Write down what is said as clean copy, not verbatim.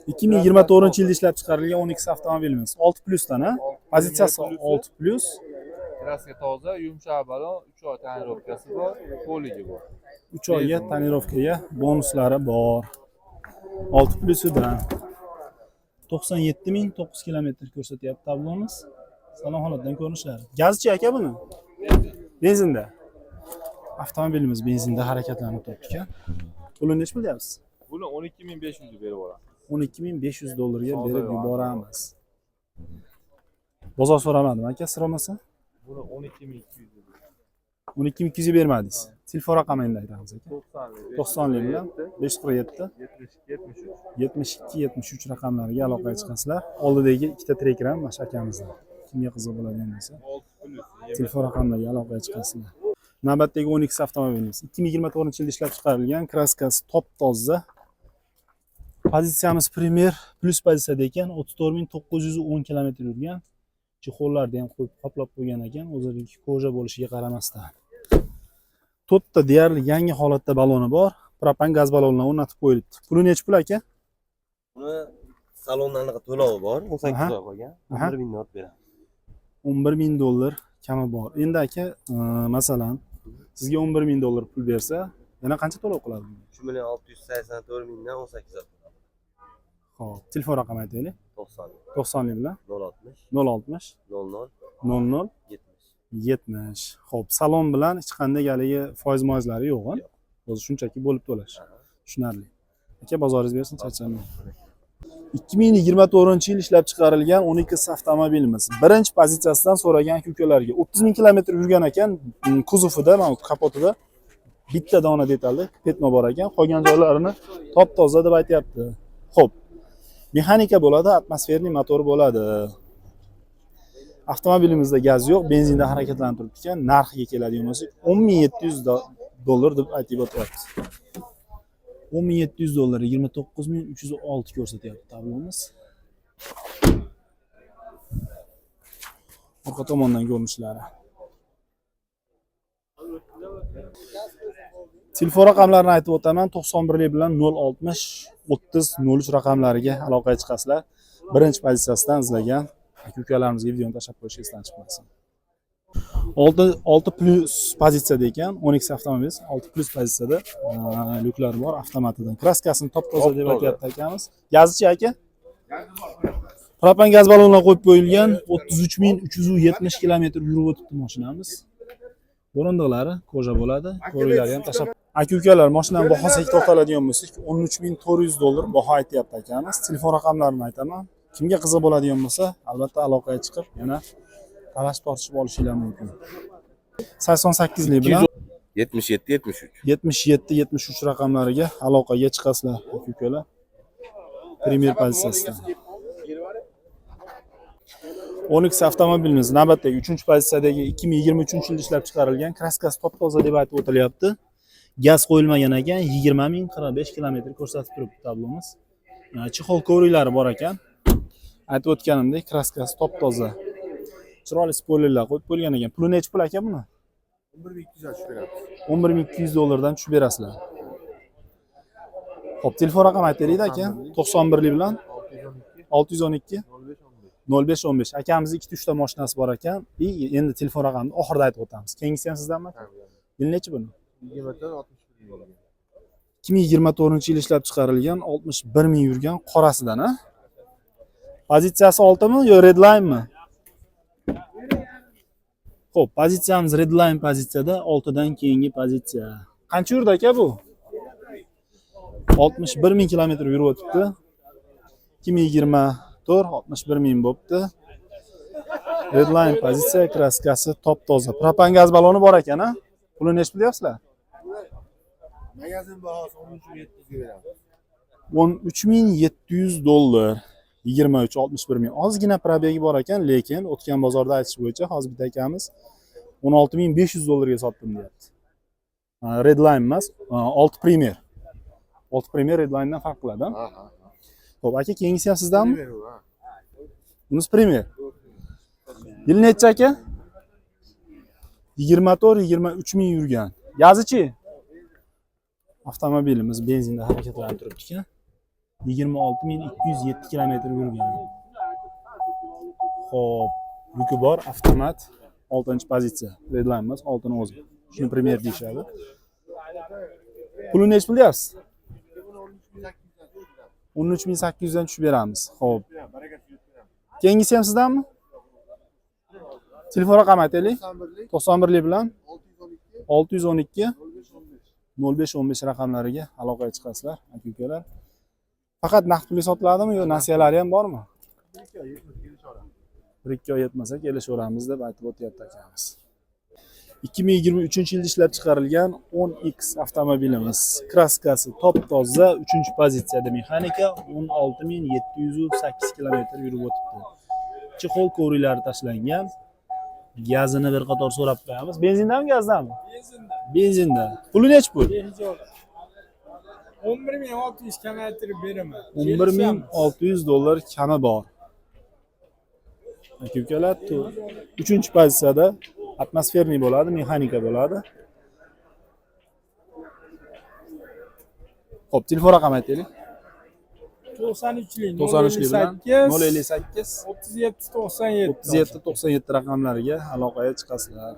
2024 yilda ishlab chiqarilgan 12 avtomobilimiz. 6+ dan, ha? Pozitsiyasi 6+. Kraska toza, yumshoq balon, 3 oy tonirovkasi bor, poligi bor. 3 oyga tonirovkaga bonuslari bor. 6+dan 97.009 kilometr ko'rsatyapti tablomiz. Salon holatdan ko'rinishlari. Gazchi aka buni? Benzinda. Avtomobilimiz benzinda harakatlanib turibdi ekan. Pulini nech bilyapsiz? Buni 12.500 berib yuboramiz. 12.500 dollarga berib yuboramiz. Bozor so'ramadimi aka, sir olmasa? Buni 12.200 dedi. 12.200 ga bermadingiz. Telefon raqamini aytamiz aka. 90lik bilan 547 72 73 raqamlariga aloqaga chiqasizlar. Oldidagi ikkita trekker ham mana akamizning. Kimga qiziq bo'ladigan bo'lsa, telefon raqamlariga aloqaga chiqasizlar. Navbatdagi 12 avtomobilimiz 2024-yilda ishlab chiqarilgan, kraskasi top toza. Pozitsiyamiz Premier plus pozitsiyada ekan, 34.910 kilometr yurgan. Chexollarni ham qo'yib qoplab qo'ygan ekan, o'zidagi koja bo'lishiga qaramasdan. To'rtta deyarli yangi holatda baloni bor. Propan gaz balonlar o'rnatib qo'yilibdi. Puli nech pul aka? Buni salondan to'lovi bor, 18 oy qolgan. 11.000 dollar beramiz. 11.000 dollar kami bor. Endi aka, masalan, sizga 11.000 dollar pul bersa, yana qancha to'lov qiladi? 3.684.000 dan 18 oy. Xo'p, telefon raqamini aytaylik. 90lik bilan 060 00 00 70. Xo'p, salon bilan hech qanday haligi foiz-moizlari yo'q-a? O'zi shunchaki bo'lib to'lash. Tushunarli. Aka, bozoringiz bersin, charchamang. 2024-yil ishlab chiqarilgan 12 avtomobilimiz. Birinchi pozitsiyasidan so'ragan ukalarga 30.000 kilometr yurgan ekan, kuzovida, mana kapotida bitta dona detalli petno bor ekan, qolgan joylarini top toza deb aytayapti. Xo'p. Mexanika bo'ladi, atmosferniy motor bo'ladi. Avtomobilimizda gaz yo'q, benzinda harakatlanib turibdi ekan. Narxiga keladigan bo'lsak, 10.700 dollar deb aytib o'tyapti. 10.700 dollar 29.306 ko'rsatyapti tablomiz. Orqa tomondan ko'rinishlari. Telefon raqamlarini aytib o'taman. 91lik bilan 060 30 03 raqamlariga aloqaga chiqasizlar. Birinchi pozitsiyasidan izlagan aka-ukalarimizga videoni tashlab qo'yish esdan chiqmasin. 6+ pozitsiyada ekan, 12 avtomobil 6+ pozitsiyada lyuklari bor, avtomatidan. Kraskasini top toza deb aytayapti akamiz. Gazchi aka? Propan gaz balonlar qo'yib qo'yilgan, 33.370 kilometr yurib o'tibdi mashinamiz. O'rindiqlari koja bo'ladi, ko'riklari ham tashlab. Aka-ukalar, mashinaning bahosiga to'xtaladigan bo'lsak, 13.400 dollar baho aytayapti akamiz. Telefon raqamlarini aytaman. Kimga qiziq bo'ladigan bo'lsa, albatta aloqaga chiqib, yana talash tortishib olishingiz mumkin. 88lik bilan 77 73 77 73 raqamlariga aloqaga chiqasizlar aka-ukalar. Premier pozitsiyasidan. 12 avtomobilimiz navbatdagi 3-pozitsiyadagi 2023-yilda ishlab chiqarilgan, kraskasi top toza deb aytib o'tilyapti. Gaz qo'yilmagan ekan, 20.045 kilometr ko'rsatib turibdi tablomiz. Chexol ko'riklari bor ekan. Aytib o'tganimdek, kraskasi top toza. Chiroyli spoilerlar qo'yib qo'yilgan ekan. Puli nech pul aka buni? 11.200 tushib beramiz. 11.200 dollardan tushib berasizlar. Xo'p, telefon raqami aytaylik aka. 91lik bilan 612 05 15. Akamizning 2-3 ta mashinasi bor ekan. Endi telefon raqamini oxirida aytib o'tamiz. Keyingisi ham sizdanmi? Yil nechi buni? 2024-yil ishlab chiqarilgan, 61.000 yurgan qorasidan, ha? Pozitsiyasi 6mi yo redline mi? Xo'p, pozitsiyamiz redline pozitsiyada, 6 dan keyingi pozitsiya. Qancha yurdi aka bu? 61.000 kilometr yurib o'tibdi. 2024 61.000 bo'pti. Redline pozitsiya, kraskasi top toza. Propan gaz baloni bor ekan, ha? Puli nech bilyapsizlar? Magazin bahosi 13.700 ga beramiz. 13.700 dollar. 23-61.000. Ozgina probegi bor ekan, lekin o'tgan bozorda aytish bo'yicha hozir bitta akamiz 16.500 dollarga sotdim deyapti. Redline emas, 6 Premier. 6 Premier Redline dan farq qiladi. Xo'p, aka, keyingisi ham sizdanmi? Bunisi Premier. Yil necha aka? 24-23.000 yurgan. Yazichi? Avtomobilimiz benzinda harakatlanib turibdi ekan. 26207 kilometr yurgan. Xo'p, yuki bor, avtomat, 6-pozitsiya. Redline'miz, oltini o'zi. Shuni primer deyishadi. Pulini nech pul deyapsiz? 13800 dan tushib beramiz. Xo'p. Keyingisi ham sizdanmi? Telefon raqami aytaylik. 91lik bilan 612 0515 raqamlariga aloqaga chiqasizlar, aka-ukalar. Faqat naqd pulga sotiladimi yo nasiyalari ham bormi? 1-2 oy yetmasa kelishaveramiz deb aytib o'tyapti akamiz. 2023-yilda ishlab chiqarilgan 10X avtomobilimiz. Kraskasi top-toza, 3-pozitsiyada mexanika, 16708 kilometr yurib o'tibdi. Chexol ko'riklari tashlangan. Gazini bir qator so'rab qo'yamiz. Benzindami, gazdami? Benzinda. Puli nech pul? 11600 kamaytirib beraman. 11600 dollar kami bor. Aka-ukalar, 3-pozitsiyada atmosferniy bo'ladi, mexanika bo'ladi. Xo'p, telefon raqami aytaylik. 93lik 93lik bilan 058 37 97 37 97 raqamlariga aloqaga chiqasizlar.